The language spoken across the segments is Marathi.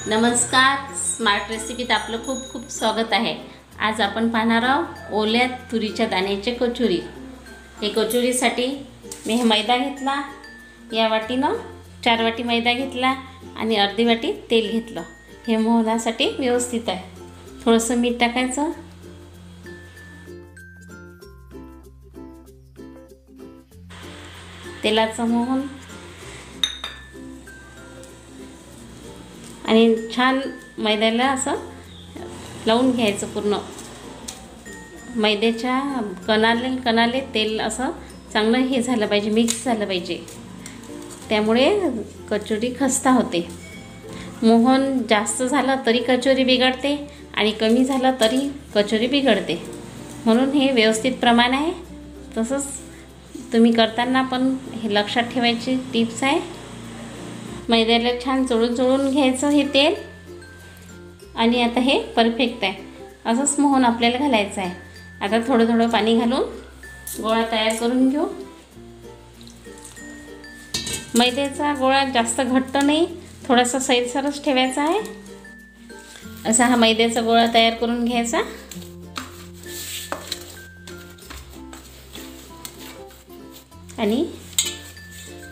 नमस्कार, स्मार्ट रेसिपीत आपलं खूप खूप स्वागत आहे। आज आपण पाहणार आहोत ओल्या तुरीच्या दाण्याचे कचोरी। हे कचोरीसाठी मी हे मैदा घेतला, या वाटीनं 4 वाटी मैदा घेतला आणि अर्धी वाटी तेल घेतलं। हे मोहनासाठी व्यवस्थित आहे। थोडंसं मीठ टाकायचं, तेलाचं मोहन आणि छान मैद्याला असं लावून घ्यायचं। पूर्ण मैद्याच्या कणाले तेल असं चांगलं हे झालं पाहिजे, मिक्स झालं पाहिजे, त्यामुळे कचोरी खस्ता होते। मोहन जास्त झालं तरी कचोरी बिघडते आणि कमी झालं तरी कचोरी बिघडते, म्हणून हे व्यवस्थित प्रमाण आहे। तसंच तुम्ही करताना पण हे लक्षात ठेवायची टिप्स आहे। मैद्याला छान चोळून घ्यायचं हे तेल, आणि आता हे परफेक्ट आहे। असंच मोहन आपल्याला घालायचं आहे। आता थोडं थोडं पाणी घालून गोळा तयार करून घेऊ। मैद्याचा गोळा जास्त घट्ट नाही, थोडासा सैलसरच ठेवायचा आहे। असा हा मैद्याचा गोळा तयार करून घ्यायचा आणि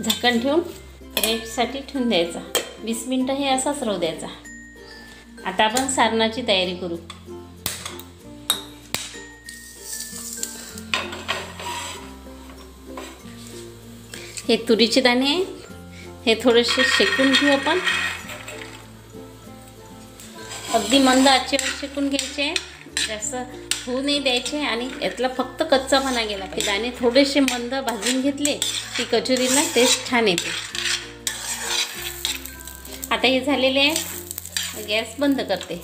झाकण ठेवून रेस्टसाठी ठेवून द्यायचा। 20 मिनिटं हे असाच राहू द्यायचा। आता आपण सारणाची तयारी करू। हे तुरीचे दाणे हे थोडेसे शेकून घेऊ आपण। अगदी मंद आचेवर शेकून घ्यायचे, जास्त होऊ नाही द्यायचे आणि यातला फक्त कच्चापणा गेला। हे दाणे थोडेसे मंद भाजून घेतले की कचोरीला टेस्ट छान येते। आता हे झालेले आहे, गॅस बंद करते।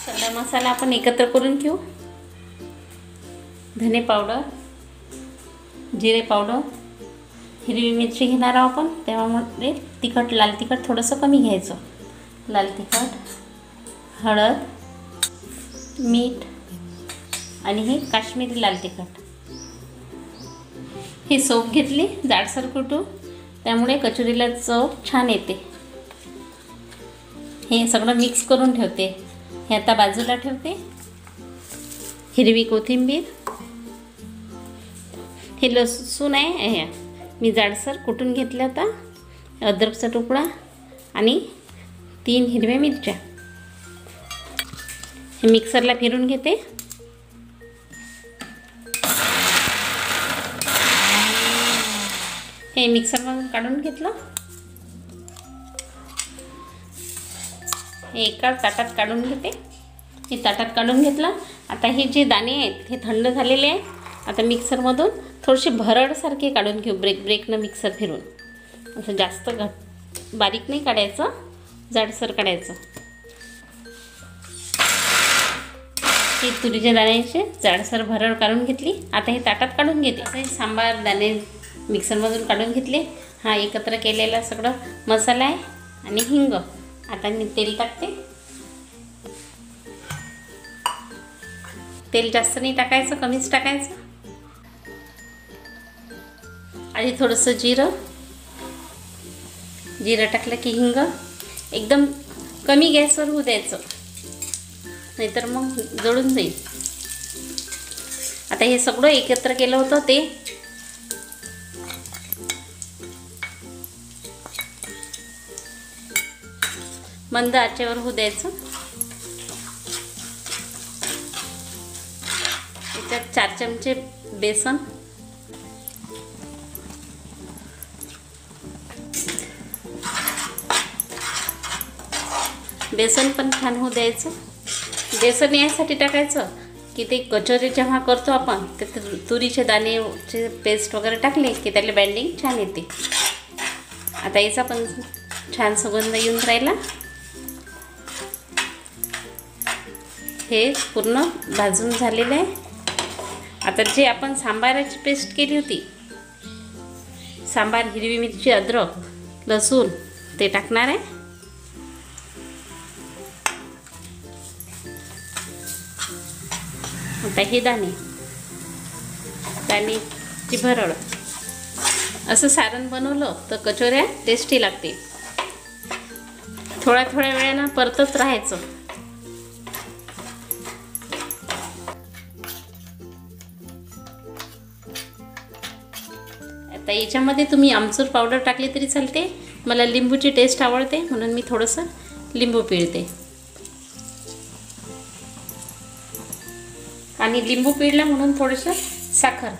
सगळा मसाला आपण एकत्र करून घेऊ। धने पावडर, जिरे पावडर, हिरवी मिरची घेणार आहोत आपण, त्यामुळे तिखट, लाल तिखट थोडंसं कमी घ्यायचं। लाल तिखट, हळद, मीठ आणि हे काश्मीरी लाल तिखट। ही सोप घेतली जाडसर कुटून, त्यामुळे कचोरीला चव छान येते। हे सगळं मिक्स करून ठेवते। हे आता बाजूला ठेवते। हिरवी कोथिंबीर, हे लसूण आहे, हे मी जाडसर कुटून घेतलं होता, अद्रकचा तुकडा आणि 3 हिरव्या मिरच्या। हे मिक्सरला फिरून घेते। हे मिक्सरमधून काढून घेतलं, हे एका ताटात काढून घेते। हे ताटात काढून घेतलं। आता हे जे दाणे आहेत हे थंड झालेले आहेत। आता मिक्सरमधून थोडेसे भरडसारखे काढून घेऊ, ब्रेकनं मिक्सर फिरून। असं जास्त बारीक नाही काढायचं, जाडसर काढायचं। हे तुरीच्या दाण्याचे जाडसर भरड काढून घेतली। आता हे ताटात काढून घेते। असं हे सांबार दाणे मिक्सरमधून काढून घेतले। हा एकत्र केलेला सगळं मसाला आहे आणि हिंग। आता मी तेल टाकते। तेल जास्त नाही टाकायचं, कमीच टाकायचं। आधी थोडंसं जिरं टाकलं की हिंग, एकदम कमी गॅसवर होऊ द्यायचं, नाहीतर मग जळून जाईल। आता हे सगळं एकत्र केलं होतं ते मंद आचेवर होऊ द्यायचं। याच्यात 4 चमचे बेसन, बेसन पण छान होऊ द्यायचं। बेसन यासाठी टाकायचं की ते कचोरी जेव्हा करतो आपण, ते तुरीचे दाणेचे पेस्ट वगैरे टाकले की त्याला बँडिंग छान येते। आता याचा पण छान सुगंध येऊन राहिला। हे पूर्ण भाजून झालेलं आहे। आता जे आपण सांबाराची पेस्ट केली होती, सांबार, हिरवी मिरची, अद्रक, लसूण, ते टाकणार आहे। आता हे दाणेची भरड, असं सारण बनवलं तर कचोऱ्या टेस्टी लागते। थोड्या थोड्या वेळानं परतत राहायचं. आता याच्यामध्ये तुम्ही आमचूर पावडर टाकली तरी चालते. मला लिंबूची टेस्ट आवडते म्हणून मी थोडंसं लिंबू पिळते. आणि लिंबू पिळलं म्हणून थोडंसं साखर.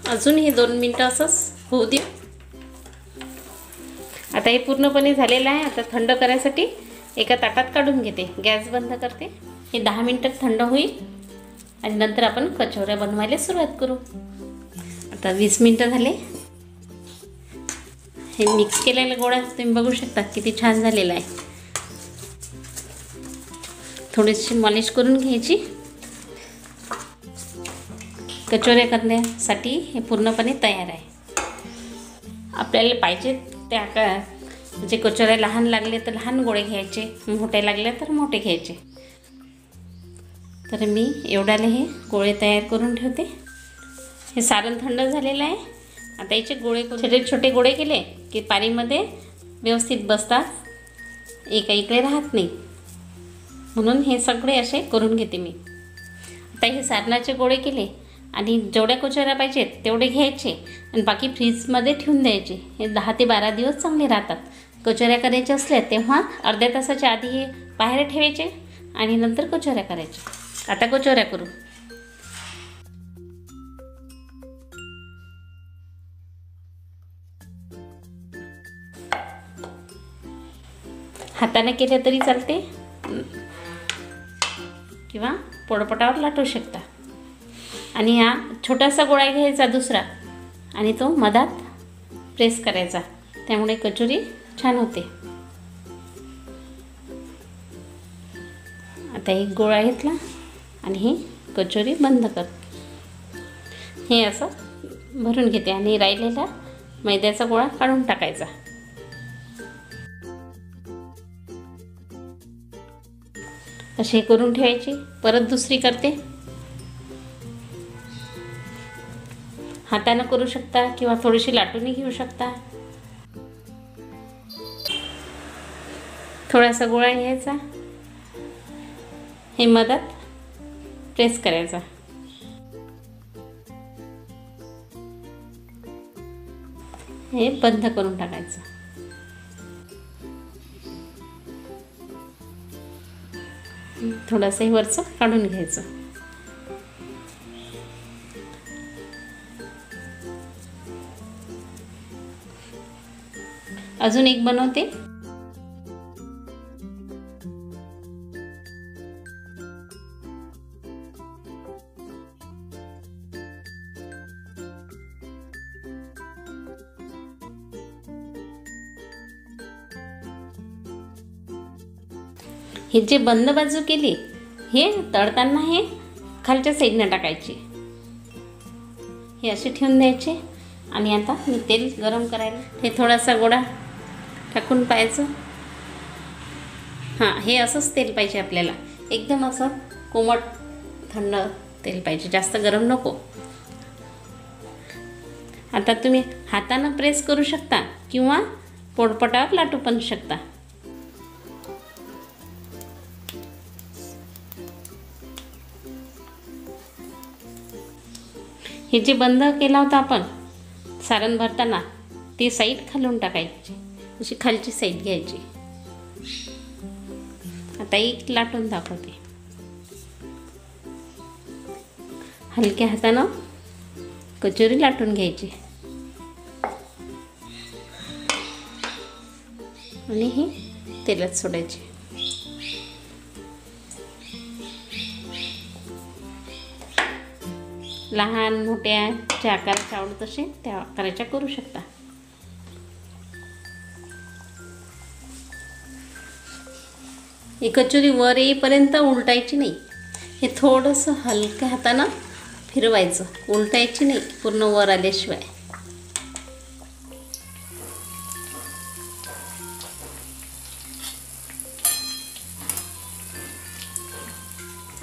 अजून हे 2 मिनटं असंच होऊ दे. आता हे पूर्णपणे झालेलं आहे. आता थंड करायसाठी एका ताटात काढून घेते. गॅस बंद करते. हे 10 मिनटं थंड होईल आणि नंतर आपण कचोऱ्या बनवायला सुरुवात करू. आता 20 मिनटं झाले. हे मिक्स केलेलं गोळा तुम्ही बघू शकता किती छान झालेला आहे. थोडीशी मॉलिश करून घ्यायची. कचोऱ्या करण्यासाठी हे पूर्णपणे तयार आहे. आपल्याला पाहिजे त्या म्हणजे कचोऱ्या लहान लागले तर लहान गोळे घ्यायचे, मोठे लागले तर मोठे घ्यायचे. तर मी एवढ्याला हे गोळे तयार करून ठेवते. हे सारण थंड झालेलं आहे. आता याचे गोळे छोटे छोटे गोळे केले की पाणीमध्ये व्यवस्थित बसतात, एका इकडे राहत नाही. म्हणून हे सगळे असे करून घेते मी. आता हे सारणाचे गोळे केले आणि जेवढ्या कचोऱ्या पाहिजेत तेवढे घ्यायचे आणि बाकी फ्रीजमध्ये ठेवून द्यायचे. हे 10 ते 12 दिवस चांगले राहतात. कचोऱ्या करायच्या असल्या तेव्हा अर्ध्या तासाच्या आधी हे बाहेर ठेवायचे आणि नंतर कचोऱ्या करायच्या. आता कचोऱ्या करू. हाताने केले तरी चालते किंवा पोळपाटावर लाटू शकता. आणि हा छोटासा गोळा घ्यायचा दुसरा आणि तो मधात प्रेस करायचा, त्यामुळे कचोरी छान होते. आता एक गोळा घेतला आणि ही कचोरी बंद कर. हे असं भरून घेते आणि राहिलेला मैद्याचा गोळा काढून टाकायचा. असे करून ठेवायची. परत दुसरी करते. हाताने करू शकता किंवा थोडीशी लाटूनही घेऊ शकता. थोडासा गोळा घ्यायचा, हे मधात प्रेस करायचा. हे बंद करून टाकायचं. थोडंसं हे वरचं काढून घ्यायचं. अजून एक बनवते. हे जे बंद बाजू केली हे तळताना हे खालच्या साईडने टाकायची. हे असे ठेवून द्यायचे. आणि आता मी तेल गरम करायला हे थोडासा गोळा टाकून पाहायचं. हां, हे असंच तेल पाहिजे आपल्याला. एकदम असं कोमट थंड तेल पाहिजे, जास्त गरम नको. आता तुम्ही हातानं प्रेस करू शकता किंवा पोळपाटावर लाटू पण शकता. हे जे बंद केला होता आपण सारण भरताना ती साईड खालून टाकायची, अशी खालची साईड घ्यायची. आता एक लाटून दाखवते. हलक्या हातानं कचोरी लाटून घ्यायची आणि ही तेलात सोडायची. लहान मोठ्या ज्या आकाराच्या आवडत असेल त्या आकाराच्या करू शकता. ही कचोरी वर येईपर्यंत उलटायची नाही. हे थोडंसं हलक्या हातानं फिरवायचं, उलटायची नाही पूर्ण वर आल्याशिवाय.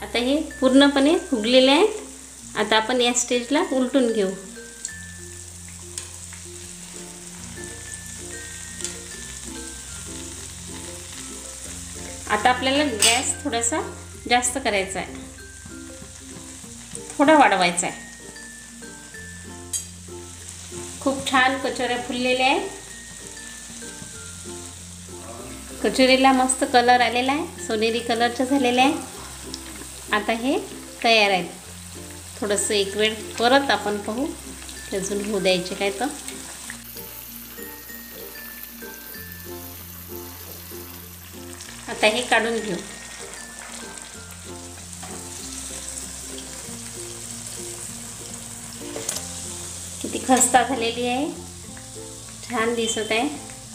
आता हे पूर्णपणे फुगलेले आहेत. आता आपण या स्टेजला उलटून घेऊ. आता आपल्याला गॅस थोडासा जास्त करायचा आहे, थोडा वाढवायचा आहे. खूप छान कचोऱ्या फुललेल्या आहे. कचोरीला मस्त कलर आलेला आहे, सोनेरी कलरचं झालेलं आहे. आता हे तयार आहेत. थोडंसं एक वेळ परत आपण पाहू, अजून होऊ द्यायचे काय तर. आता हे काढून घेऊ. किती खस्ता झालेली आहे, छान दिसत आहे,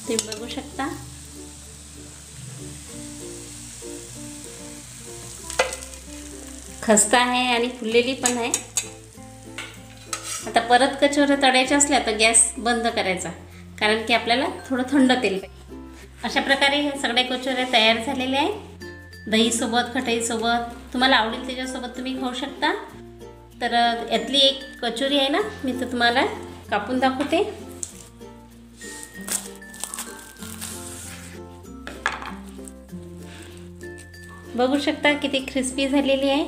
तुम्ही बघू शकता. खस्ता आहे आणि फुललेली पण आहे. आता परत कचोऱ्या तळायच्या असल्या तर गॅस बंद करायचा, कारण की आपल्याला थोडं थंड तेल पाहिजे. अशा प्रकारे हे सगळ्या कचोऱ्या तयार झालेल्या आहेत. दहीसोबत, खटाईसोबत, तुम्हाला आवडेल त्याच्यासोबत तुम्ही खाऊ शकता. तर यातली एक कचोरी आहे ना, मी तर तुम्हाला कापून दाखवते. बघू शकता किती क्रिस्पी झालेली आहे.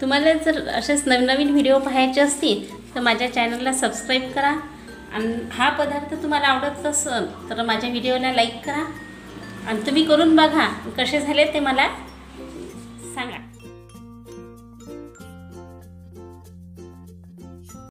तुम्हाला जर असेच नवीन व्हिडिओ पाहायचे असतील तर माझ्या चॅनलला सबस्क्राईब करा. आणि हा पदार्थ तुम्हाला आवडत असेल तर माझ्या व्हिडिओला लाईक करा आणि तुम्ही करून बघा कसे झाले ते मला सांगा.